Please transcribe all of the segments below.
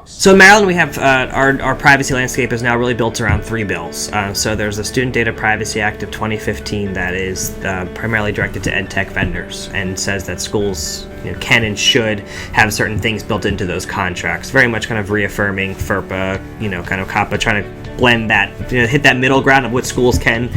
So in Maryland, we have our privacy landscape is now really built around 3 bills. So there's the Student Data Privacy Act of 2015 that is primarily directed to ed tech vendors and says that schools can and should have certain things built into those contracts. Very much kind of reaffirming FERPA, kind of COPPA, trying to blend that, hit that middle ground of what schools can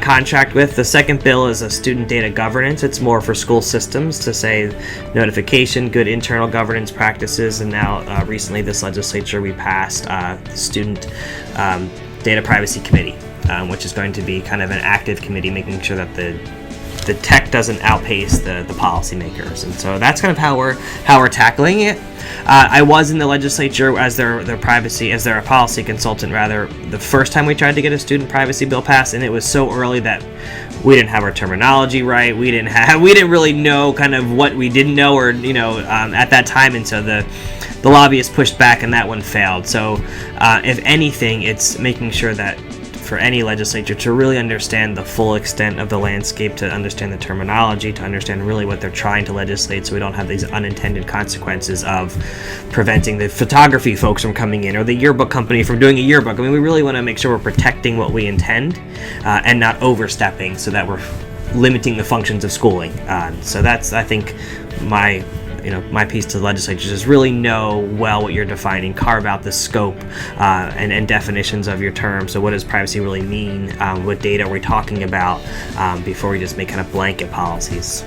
contract with. The second bill is a student data governance. It's more for school systems to say notification, good internal governance practices, and now recently this legislature we passed the Student Data Privacy Committee, which is going to be kind of an active committee making sure that the tech doesn't outpace the policymakers, and so that's kind of how we're tackling it. I was in the legislature as their policy consultant rather the first time we tried to get a student privacy bill passed, and it was so early that we didn't have our terminology right. We didn't really know kind of what we didn't know or at that time, and so the lobbyists pushed back and that one failed. So if anything, it's making sure that for any legislature to really understand the full extent of the landscape, to understand the terminology, to understand really what they're trying to legislate, so we don't have these unintended consequences of preventing the photography folks from coming in or the yearbook company from doing a yearbook. I mean, we really want to make sure we're protecting what we intend and not overstepping so that we're limiting the functions of schooling. So that's, I think, my piece to the legislature is really know well what you're defining, carve out the scope and definitions of your term. So what does privacy really mean? What data are we talking about before we just make kind of blanket policies?